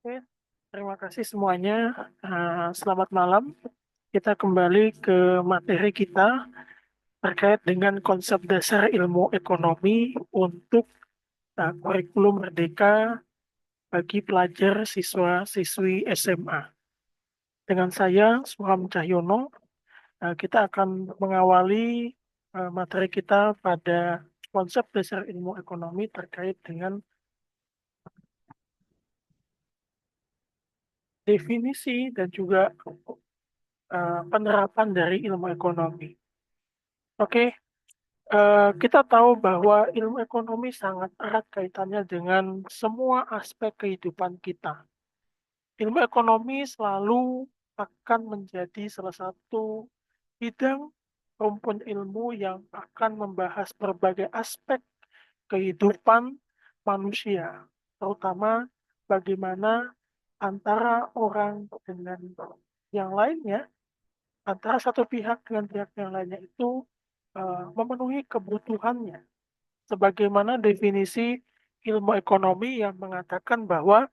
Oke, terima kasih semuanya. Selamat malam. Kita kembali ke materi kita terkait dengan konsep dasar ilmu ekonomi untuk kurikulum merdeka bagi pelajar siswa-siswi SMA. Dengan saya, Suham Cahyono, kita akan mengawali materi kita pada konsep dasar ilmu ekonomi terkait dengan definisi dan juga penerapan dari ilmu ekonomi. Oke, kita tahu bahwa ilmu ekonomi sangat erat kaitannya dengan semua aspek kehidupan kita. Ilmu ekonomi selalu akan menjadi salah satu bidang rumpun ilmu yang akan membahas berbagai aspek kehidupan manusia, terutama bagaimana antara orang dengan yang lainnya, antara satu pihak dengan pihak yang lainnya itu memenuhi kebutuhannya. Sebagaimana definisi ilmu ekonomi yang mengatakan bahwa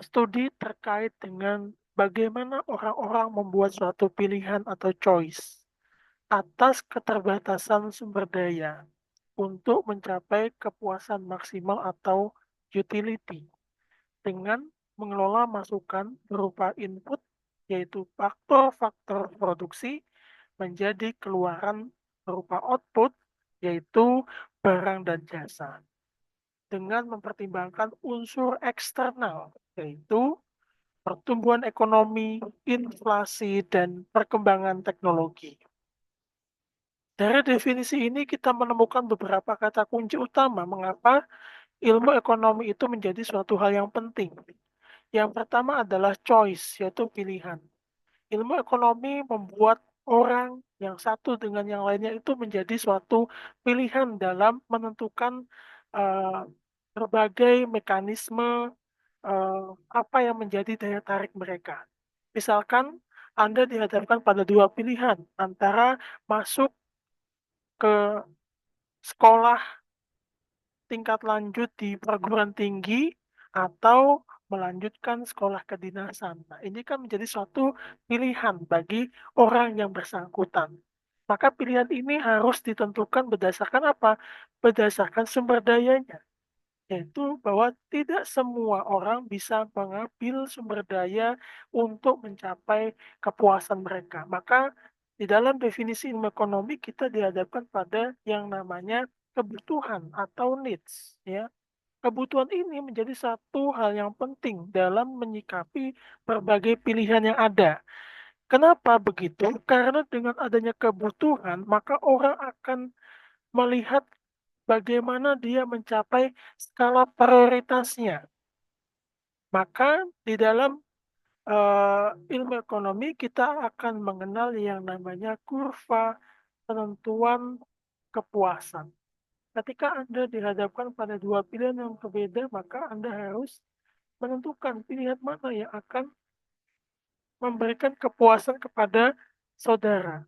studi terkait dengan bagaimana orang-orang membuat suatu pilihan atau choice atas keterbatasan sumber daya untuk mencapai kepuasan maksimal atau utility dengan mengelola masukan berupa input yaitu faktor-faktor produksi menjadi keluaran berupa output yaitu barang dan jasa dengan mempertimbangkan unsur eksternal yaitu pertumbuhan ekonomi, inflasi, dan perkembangan teknologi. Dari definisi ini kita menemukan beberapa kata kunci utama mengapa ilmu ekonomi itu menjadi suatu hal yang penting. Yang pertama adalah choice, yaitu pilihan. Ilmu ekonomi membuat orang yang satu dengan yang lainnya itu menjadi suatu pilihan dalam menentukan eh, berbagai mekanisme apa yang menjadi daya tarik mereka. Misalkan Anda dihadapkan pada dua pilihan antara masuk ke sekolah tingkat lanjut di perguruan tinggi atau melanjutkan sekolah kedinasan. Nah, ini kan menjadi suatu pilihan bagi orang yang bersangkutan. Maka pilihan ini harus ditentukan berdasarkan apa? Berdasarkan sumber dayanya. Yaitu bahwa tidak semua orang bisa mengambil sumber daya untuk mencapai kepuasan mereka. Maka di dalam definisi ilmu ekonomi kita dihadapkan pada yang namanya kebutuhan atau needs, ya. Kebutuhan ini menjadi satu hal yang penting dalam menyikapi berbagai pilihan yang ada. Kenapa begitu? Karena dengan adanya kebutuhan, maka orang akan melihat bagaimana dia mencapai skala prioritasnya. Maka di dalam ilmu ekonomi kita akan mengenal yang namanya kurva penentuan kepuasan. Ketika Anda dihadapkan pada dua pilihan yang berbeda, maka Anda harus menentukan pilihan mana yang akan memberikan kepuasan kepada saudara.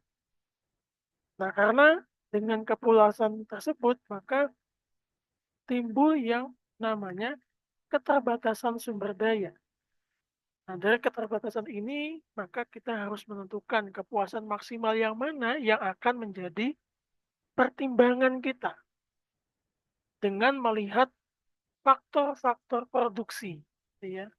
Nah, karena dengan kepuasan tersebut, maka timbul yang namanya keterbatasan sumber daya. Nah, dari keterbatasan ini, maka kita harus menentukan kepuasan maksimal yang mana yang akan menjadi pertimbangan kita dengan melihat faktor-faktor produksi, ya.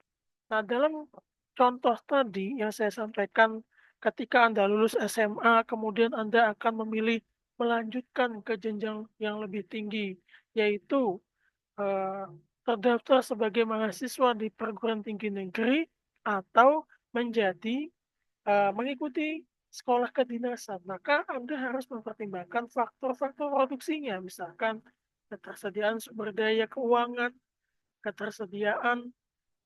Nah, dalam contoh tadi yang saya sampaikan, ketika Anda lulus SMA, kemudian Anda akan memilih melanjutkan ke jenjang yang lebih tinggi, yaitu eh, terdaftar sebagai mahasiswa di perguruan tinggi negeri atau menjadi mengikuti sekolah kedinasan. Maka Anda harus mempertimbangkan faktor-faktor produksinya, misalkan ketersediaan sumber daya keuangan, ketersediaan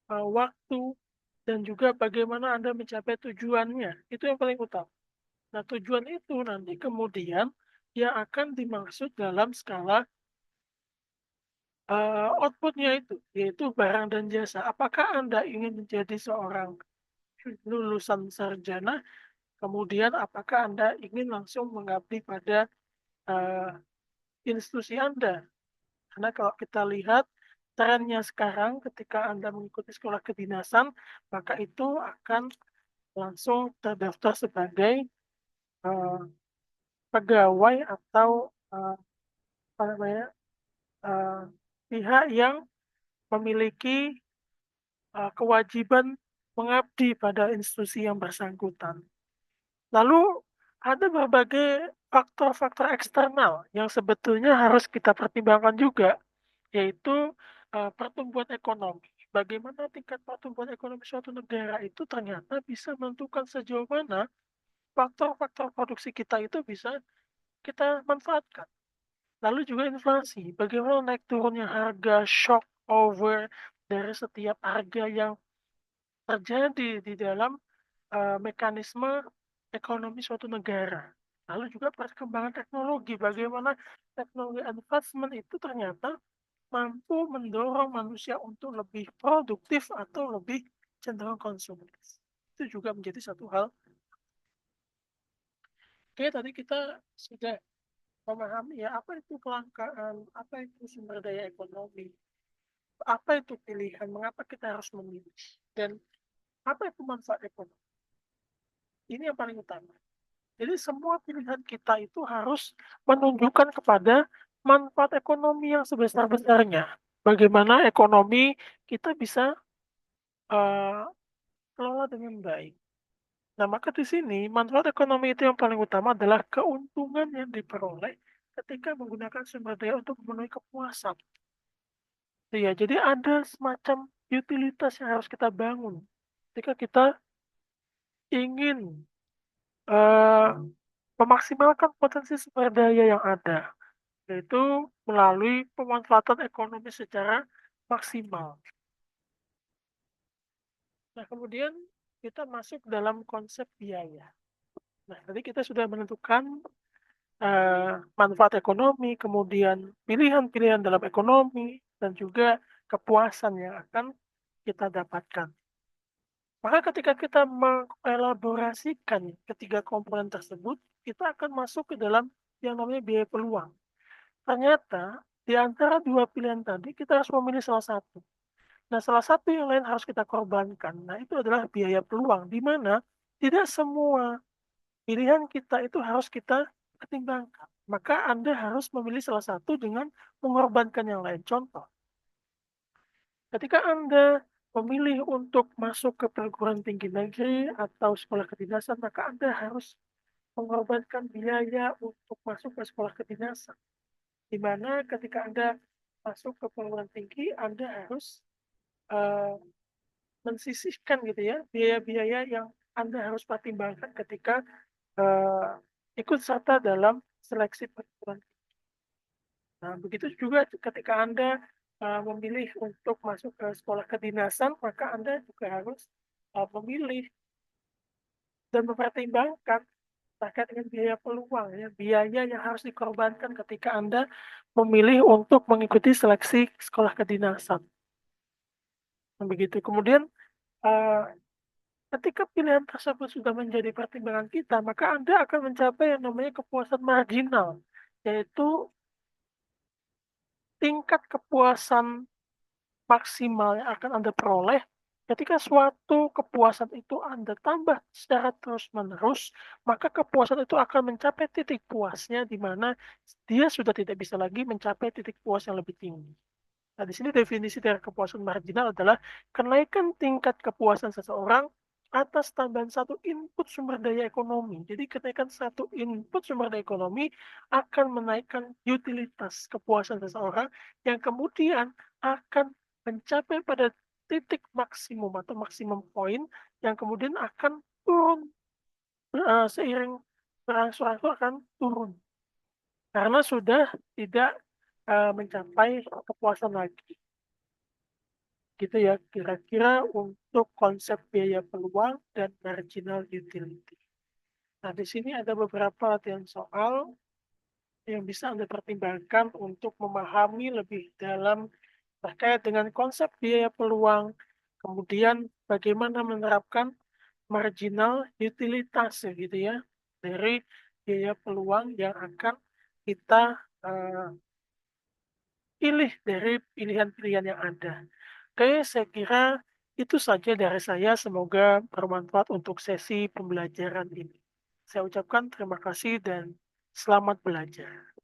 waktu, dan juga bagaimana Anda mencapai tujuannya. Itu yang paling utama. Nah, tujuan itu nanti kemudian yang akan dimaksud dalam skala outputnya itu, yaitu barang dan jasa. Apakah Anda ingin menjadi seorang lulusan sarjana, kemudian apakah Anda ingin langsung mengabdi pada institusi Anda? Karena kalau kita lihat trennya sekarang ketika Anda mengikuti sekolah kedinasan, maka itu akan langsung terdaftar sebagai eh, pegawai atau apa namanya eh, pihak yang memiliki kewajiban mengabdi pada institusi yang bersangkutan. Lalu ada berbagai faktor-faktor eksternal yang sebetulnya harus kita pertimbangkan juga, yaitu pertumbuhan ekonomi. Bagaimana tingkat pertumbuhan ekonomi suatu negara itu ternyata bisa menentukan sejauh mana faktor-faktor produksi kita itu bisa kita manfaatkan. Lalu juga inflasi, bagaimana naik turunnya harga, shock over dari setiap harga yang terjadi di dalam mekanisme ekonomi suatu negara. Lalu juga perkembangan teknologi, bagaimana teknologi advancement itu ternyata mampu mendorong manusia untuk lebih produktif atau lebih cenderung konsumeris. Itu juga menjadi satu hal. Oke, tadi kita sudah memahami ya apa itu kelangkaan, apa itu sumber daya ekonomi, apa itu pilihan, mengapa kita harus memilih, dan apa itu manfaat ekonomi. Ini yang paling utama. Jadi semua pilihan kita itu harus menunjukkan kepada manfaat ekonomi yang sebesar-besarnya. Bagaimana ekonomi kita bisa uh, kelola dengan baik. Nah, maka di sini manfaat ekonomi itu yang paling utama adalah keuntungan yang diperoleh ketika menggunakan sumber daya untuk memenuhi kepuasan. Iya, jadi ada semacam utilitas yang harus kita bangun ketika kita ingin uh, memaksimalkan potensi sumber daya yang ada, yaitu melalui pemanfaatan ekonomi secara maksimal. Nah, kemudian kita masuk dalam konsep biaya. Nah, tadi kita sudah menentukan manfaat ekonomi, kemudian pilihan-pilihan dalam ekonomi, dan juga kepuasan yang akan kita dapatkan. Maka ketika kita mengelaborasikan ketiga komponen tersebut, kita akan masuk ke dalam yang namanya biaya peluang. Ternyata di antara dua pilihan tadi kita harus memilih salah satu. Nah, salah satu yang lain harus kita korbankan. Nah, itu adalah biaya peluang, di mana tidak semua pilihan kita itu harus kita pertimbangkan. Maka Anda harus memilih salah satu dengan mengorbankan yang lain. Contoh, ketika Anda memilih untuk masuk ke perguruan tinggi negeri atau sekolah kedinasan, maka Anda harus mengorbankan biaya untuk masuk ke sekolah kedinasan. Di mana ketika Anda masuk ke perguruan tinggi, Anda harus uh, mensisihkan gitu ya biaya-biaya yang Anda harus pertimbangkan ketika uh, ikut serta dalam seleksi perguruan. Nah, begitu juga ketika Anda memilih untuk masuk ke sekolah kedinasan, maka Anda juga harus memilih dan mempertimbangkan terkait dengan biaya peluang, ya, biaya yang harus dikorbankan ketika Anda memilih untuk mengikuti seleksi sekolah kedinasan. Nah, begitu. Kemudian, uh, ketika pilihan tersebut sudah menjadi pertimbangan kita, maka Anda akan mencapai yang namanya kepuasan marginal, yaitu tingkat kepuasan maksimal yang akan Anda peroleh ketika suatu kepuasan itu Anda tambah secara terus-menerus, maka kepuasan itu akan mencapai titik puasnya di mana dia sudah tidak bisa lagi mencapai titik puas yang lebih tinggi. Nah, di sini definisi dari kepuasan marginal adalah kenaikan tingkat kepuasan seseorang atas tambahan satu input sumber daya ekonomi. Jadi kenaikan satu input sumber daya ekonomi akan menaikkan utilitas kepuasan seseorang yang kemudian akan mencapai pada titik maksimum atau maksimum poin yang kemudian akan turun seiring berangsur-angsur akan turun karena sudah tidak mencapai kepuasan lagi. Gitu ya, kira-kira untuk konsep biaya peluang dan marginal utility. Nah, di sini ada beberapa latihan soal yang bisa Anda pertimbangkan untuk memahami lebih dalam terkait dengan konsep biaya peluang, kemudian bagaimana menerapkan marginal utilitas gitu ya dari biaya peluang yang akan kita pilih dari pilihan-pilihan yang ada. Oke, saya kira itu saja dari saya. Semoga bermanfaat untuk sesi pembelajaran ini. Saya ucapkan terima kasih dan selamat belajar.